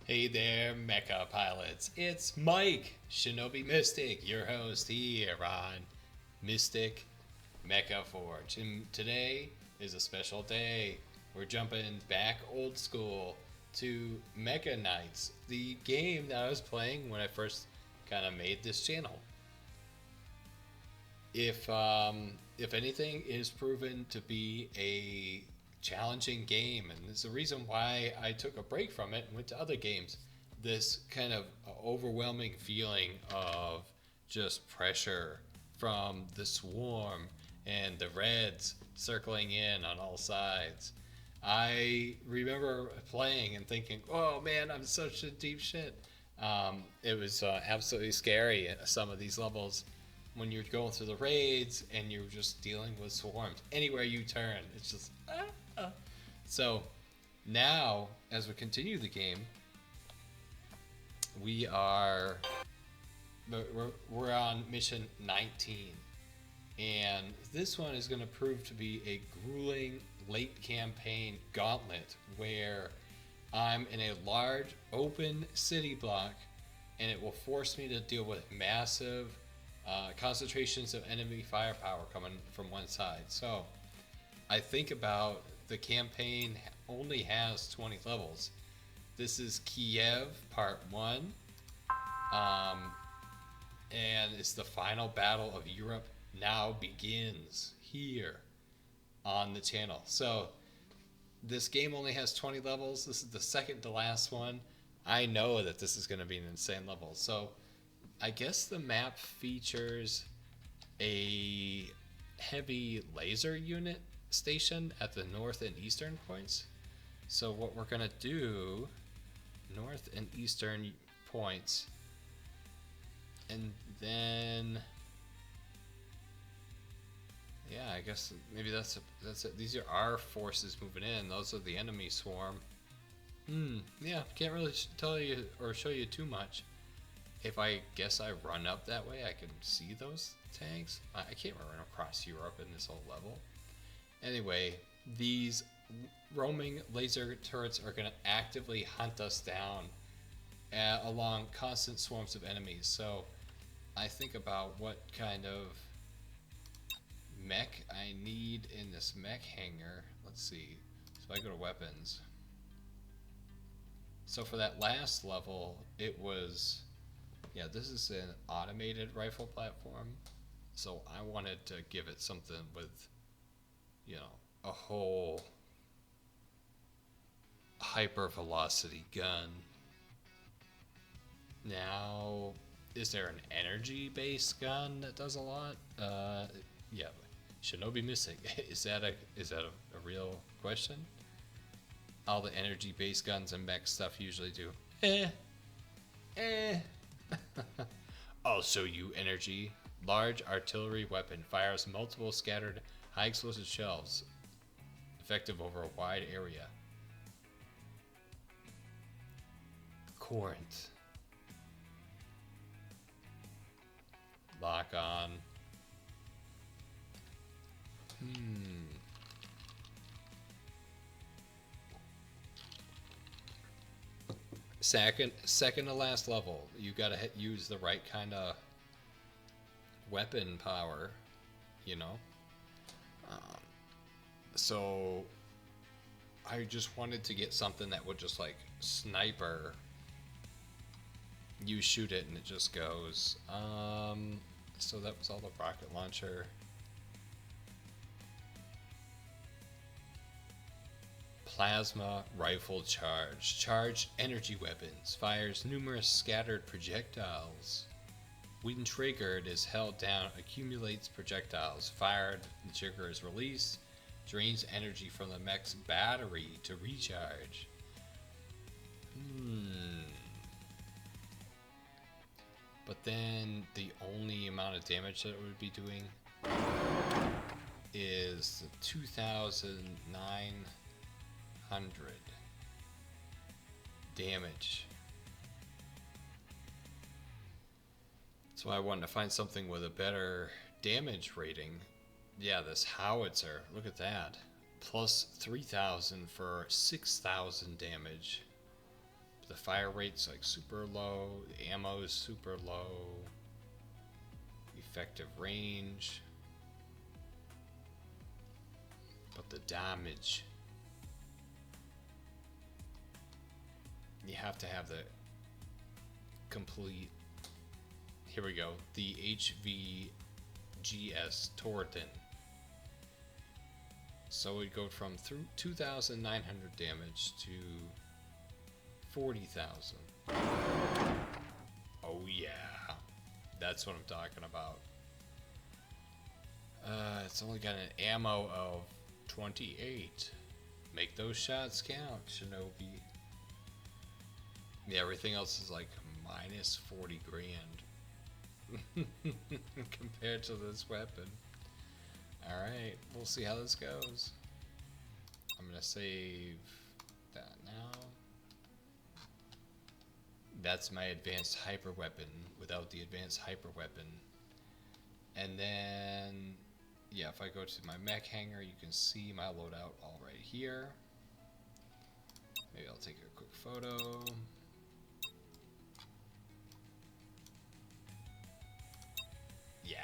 Hey there, Mecha pilots. It's Mike, Shinobi Mystic, your host here on Mystic Mecha Forge. And today is a special day. We're jumping back old school to Mecha Knights, the game that I was playing when I first kind of made this channel. If anything, it is proven to be a challenging game, and there's a reason why I took a break from it and went to other games. This kind of overwhelming feeling of just pressure from the swarm and the reds circling in on all sides. I remember playing and thinking, "Oh man, I'm such a deep shit." It was absolutely scary at some of these levels when you're going through the raids and you're just dealing with swarms anywhere you turn. It's just so now, as we continue the game, we're on mission 19, and this one is going to prove to be a grueling late campaign gauntlet where I'm in a large open city block, and it will force me to deal with massive concentrations of enemy firepower coming from one side. So I think about the campaign only has 20 levels. This is Kiev Part 1, and it's the final battle of Europe now begins here on the channel. So this game only has 20 levels. This is the second to last one. I know that this is going to be an insane level. So I guess the map features a heavy laser unit station at the north and eastern points. So what we're gonna do, north and eastern points, and then yeah, I guess maybe that's it. These are our forces moving in. Those are the enemy swarm. Yeah, can't really tell you or show you too much. If I guess I run up that way, I can see those tanks. I can't run across Europe in this whole level. Anyway, these roaming laser turrets are going to actively hunt us down along constant swarms of enemies. So I think about what kind of mech I need in this mech hangar. Let's see. So I go to weapons. So for that last level, it was, yeah, this is an automated rifle platform. So I wanted to give it something with, you know, a whole hyper velocity gun. Now, is there an energy based gun that does a lot? Yeah, Shinobi Mystic. Is that a real question? All the energy based guns and mech stuff usually do. I'll show you energy. Large artillery weapon fires multiple scattered high explosive shells, effective over a wide area. Corinth. Lock on. Second to last level. You gotta use the right kind of weapon power, you know. So I just wanted to get something that would just like sniper. You shoot it and it just goes. So that was all the rocket launcher. Plasma rifle charge. Charged energy weapons. Fires numerous scattered projectiles. When triggered, is held down, accumulates projectiles. Fired, the trigger is released. Drains energy from the mech's battery to recharge. But then the only amount of damage that it would be doing is 2,900 damage. So I wanted to find something with a better damage rating. Yeah, this howitzer, look at that. Plus 3,000 for 6,000 damage. The fire rate's like super low, the ammo is super low, effective range, but the damage, you have to have the complete, here we go, the HVGS Torten. So we'd go from 2,900 damage to 40,000. Oh yeah, that's what I'm talking about. It's only got an ammo of 28. Make those shots count, Shinobi. Yeah, everything else is like minus 40 grand compared to this weapon. Alright, we'll see how this goes. I'm gonna save that now. That's my advanced hyper weapon without the advanced hyper weapon. And then, yeah, if I go to my mech hangar, you can see my loadout all right here. Maybe I'll take a quick photo. Yeah.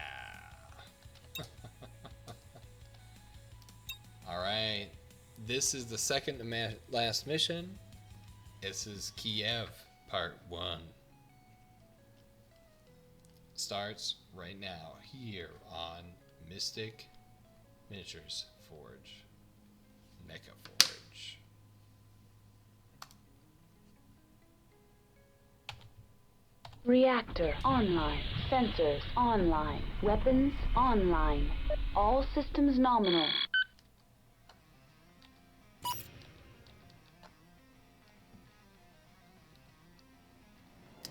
Alright, this is the second to last mission. This is Kiev, part 1. Starts right now, here on Mystic Miniatures Forge, Mecha Forge. Reactor online, sensors online, weapons online, all systems nominal.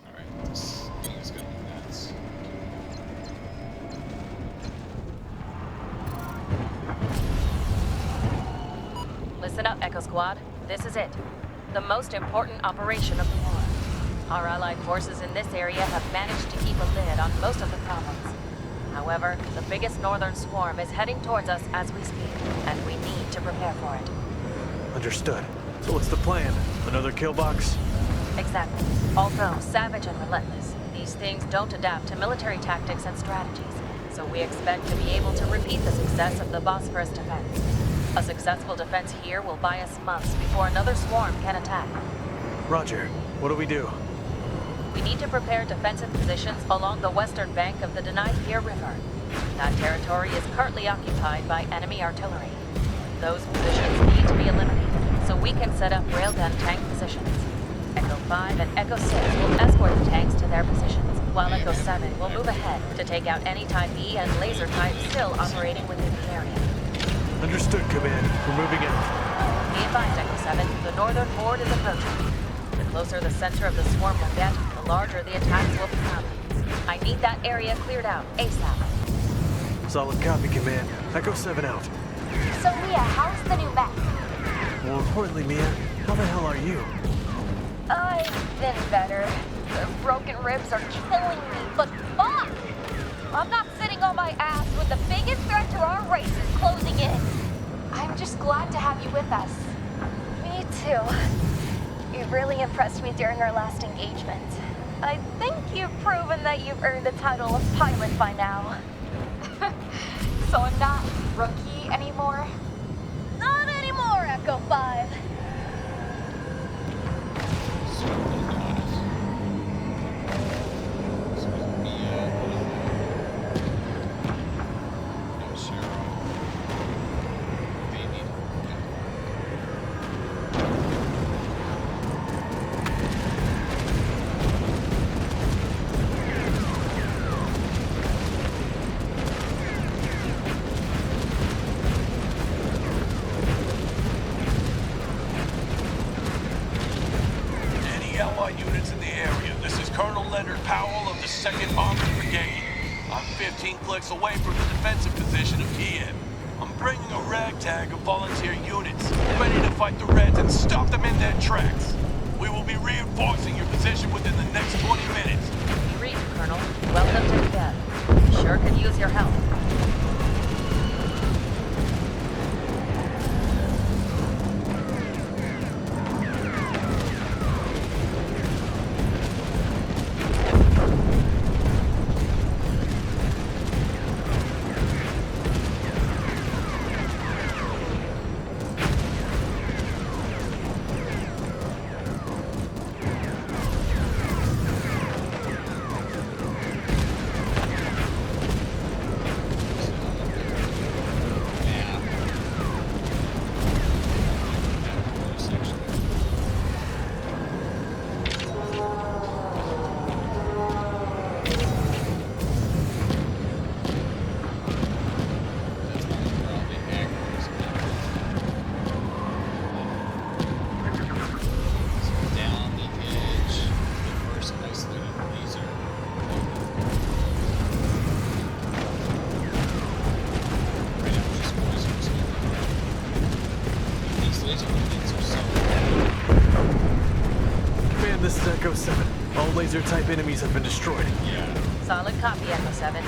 Alright, this thing is gonna be nuts. Listen up, Echo Squad. This is it. The most important operation of the war. Our allied forces in this area have managed to keep a lid on most of the problems. However, the biggest northern swarm is heading towards us as we speak, and we need to prepare for it. Understood. So what's the plan? Another kill box? Exactly. Although savage and relentless, these things don't adapt to military tactics and strategies, so we expect to be able to repeat the success of the Bosphorus defense. A successful defense here will buy us months before another swarm can attack. Roger. What do we do? We need to prepare defensive positions along the western bank of the Danai River. That territory is currently occupied by enemy artillery. Those positions need to be eliminated, so we can set up railgun tank positions. Echo 5 and Echo 6 will escort the tanks to their positions, while Echo 7 will move ahead to take out any Type E and laser type still operating within the area. Understood, Command. We're moving in. Be advised, Echo 7, the northern horde is approaching. The closer the center of the swarm will get, the larger the attacks will become. I need that area cleared out ASAP. Solid copy, Command. Echo 7 out. So, Mia, how's the new mech? More importantly, Mia, how the hell are you? I've been better. The broken ribs are killing me, but fuck! I'm not sitting on my ass when the biggest threat to our race is closing in. I'm just glad to have you with us. Me too. You really impressed me during our last engagement. I think you've proven that you've earned the title of pilot by now. So I'm not rookie anymore? Not anymore, Echo 5. Away from the defensive position of Kiev. I'm bringing a ragtag of volunteer units, ready to fight the Reds and stop them in their tracks. We will be reinforcing your position within the next 20 minutes. Read, Colonel. Welcome to Kiev. Sure could use your help. Command, this is Echo 7. All laser-type enemies have been destroyed. Yeah. Solid copy, Echo 7.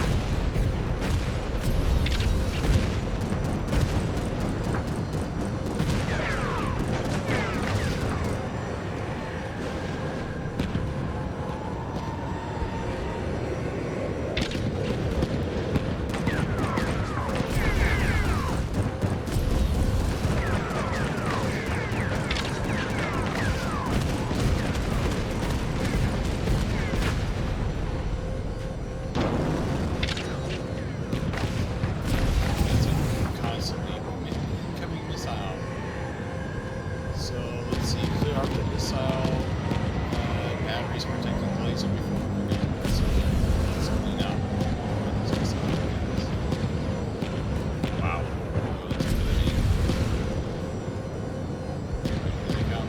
It's a constantly incoming missile. So let's see, clear out the missile. Batteries protecting the laser before moving on. So let's clean up where those missile is. Wow. Oh, it's intimidating. Here they come.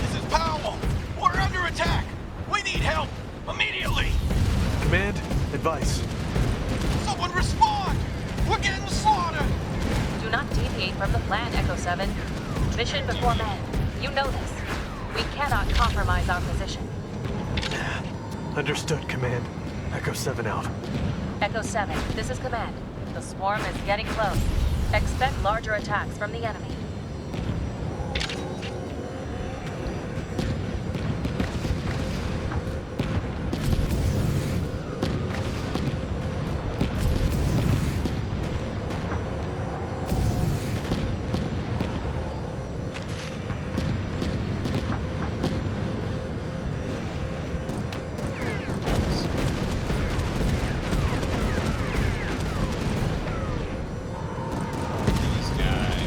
This is Powell! We're under attack! We need help! Immediately! Command, advice. Someone respond! We're getting slaughtered! Do not deviate from the plan, Echo 7. Mission before men. You know this. We cannot compromise our position. Understood, Command. Echo 7 out. Echo 7, this is Command. The swarm is getting close. Expect larger attacks from the enemy. These guys.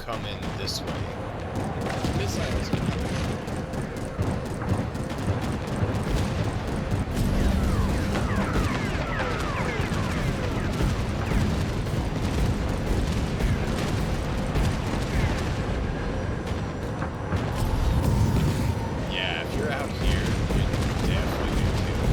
coming this way. Missiles. Yeah, if you're out here, you definitely get killed.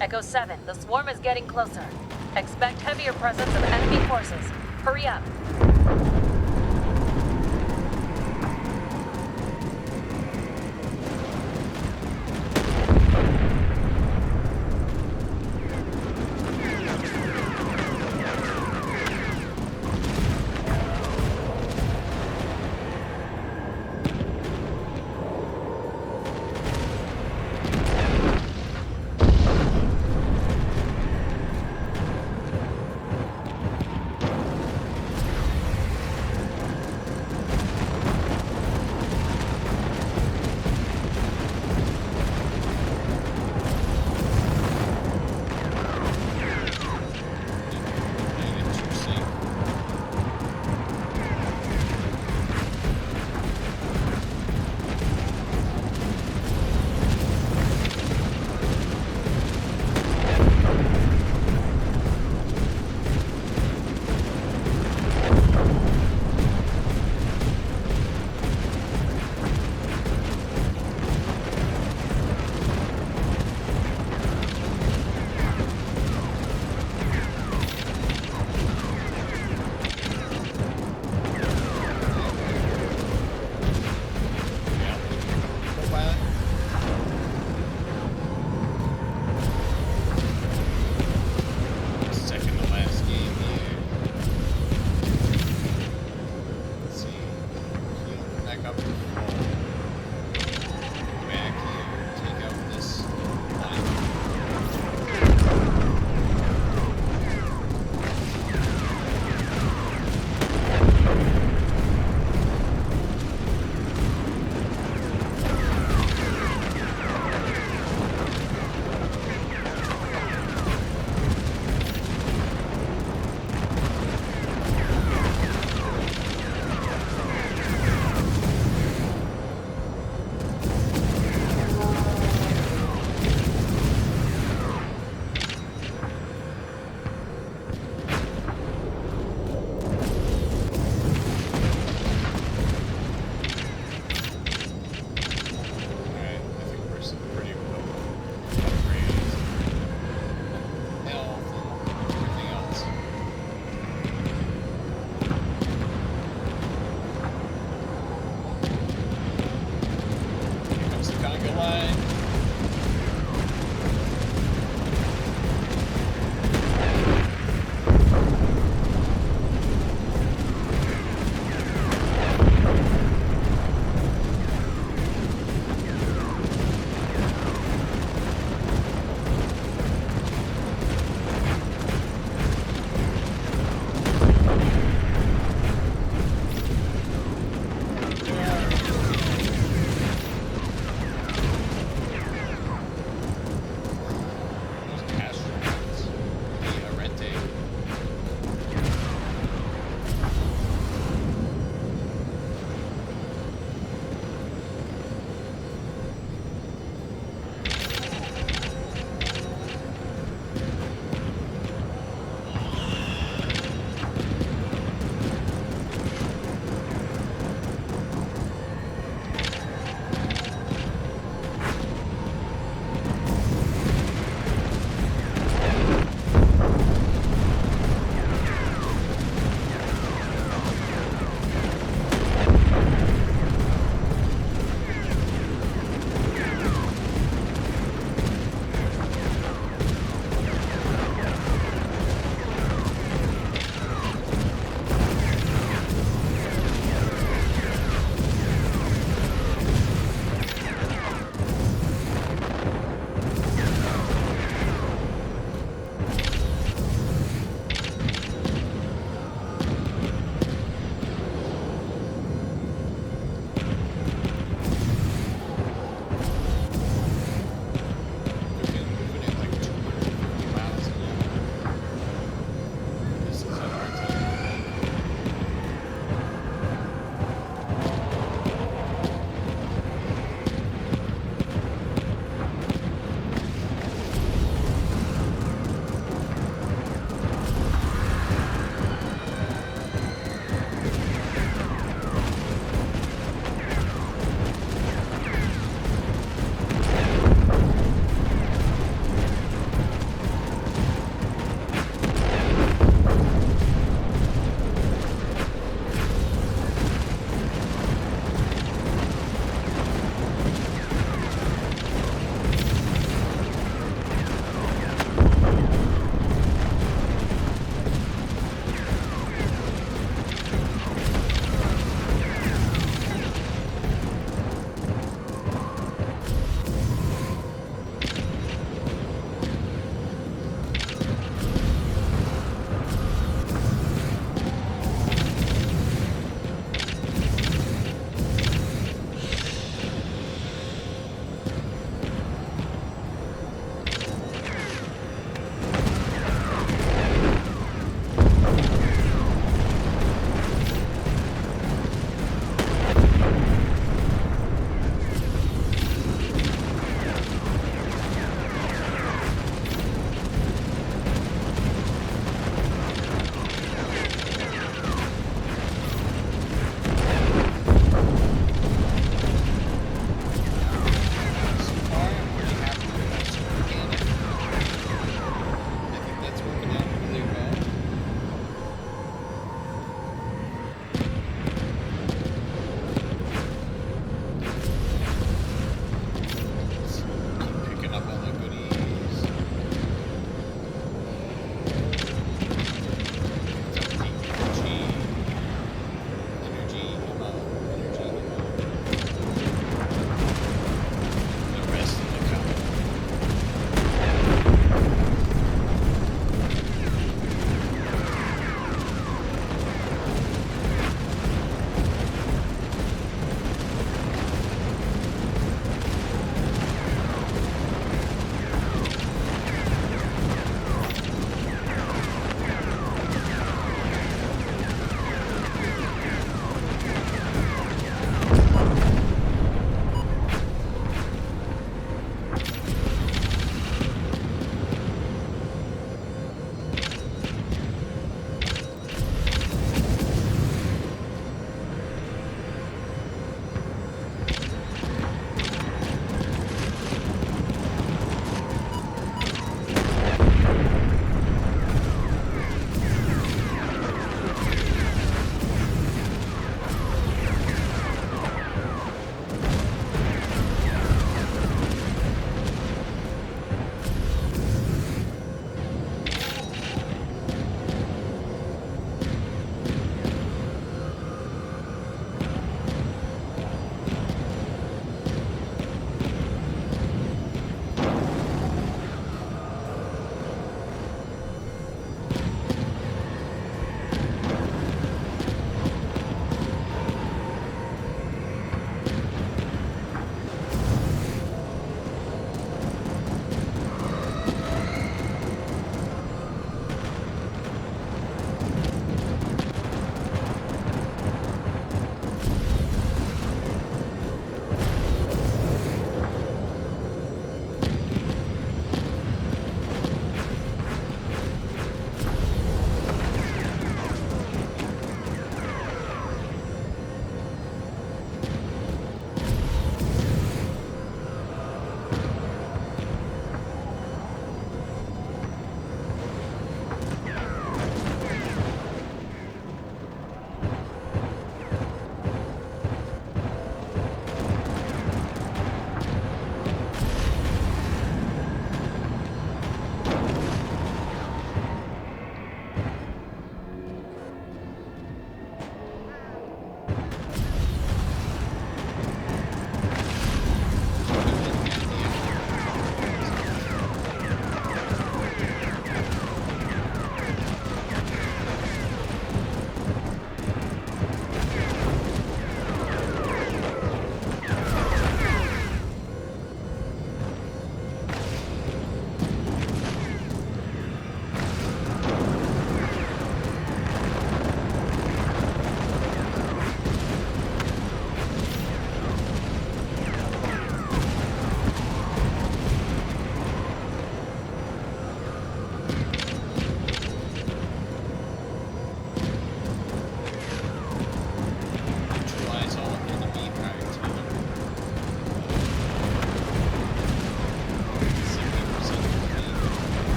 Echo 7, the swarm is getting closer. Expect heavier presence of enemy forces. Hurry up.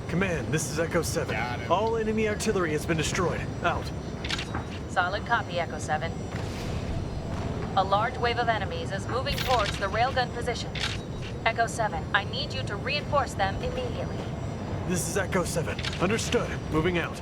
Command, this is Echo 7. All enemy artillery has been destroyed. Out. Solid copy, Echo 7. A large wave of enemies is moving towards the railgun position. Echo 7, I need you to reinforce them immediately. This is Echo 7. Understood. Moving out.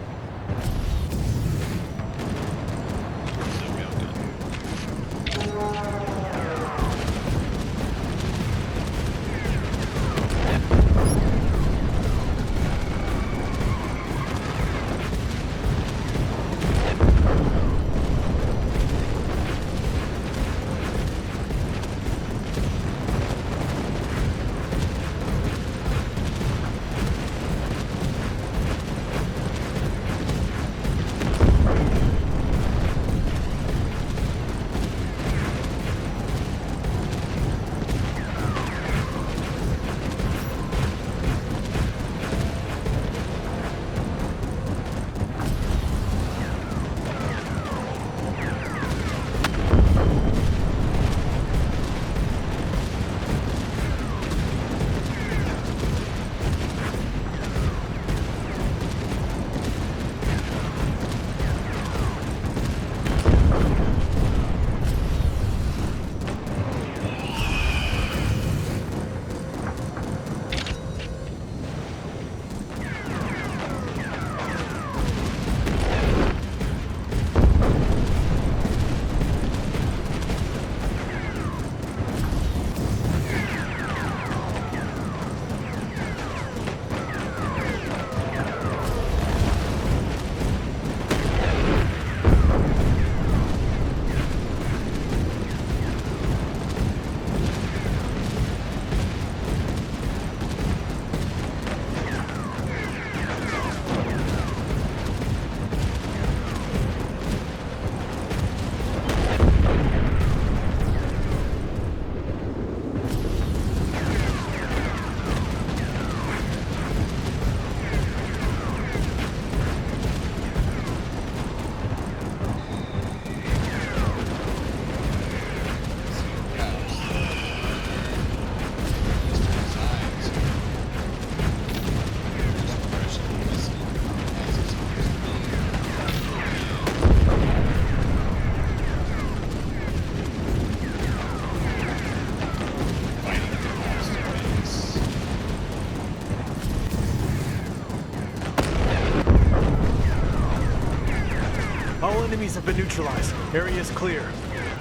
Enemies have been neutralized. Area is clear.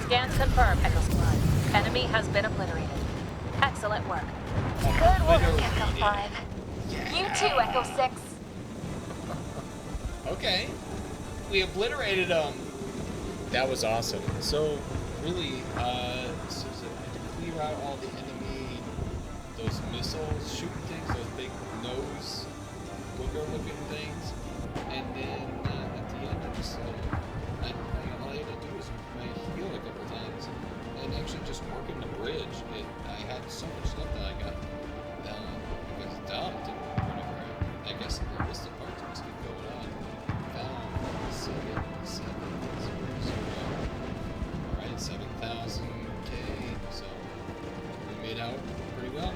Scans confirm, Echo Squad. Enemy has been obliterated. Excellent work. Good work, Echo 5. You too, Echo 6. Okay. We obliterated them. That was awesome. So, really, so I had to clear out all the enemy, those missiles shooting things, those big nose booger-looking things. And then at the end, all I had to do was heal a couple times. And actually just working the bridge, I had so much stuff that I got dumped whenever I guess the list of parts must keep going on. Found 7,000. Alright, 7,000K. So we made out pretty well.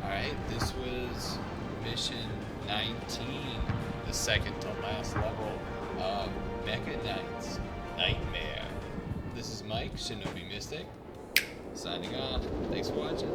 Alright, this was mission 19, the second to last level of Mecha Knight's Nightmare. This is Mike, Shinobi Mystic, signing off. Thanks for watching.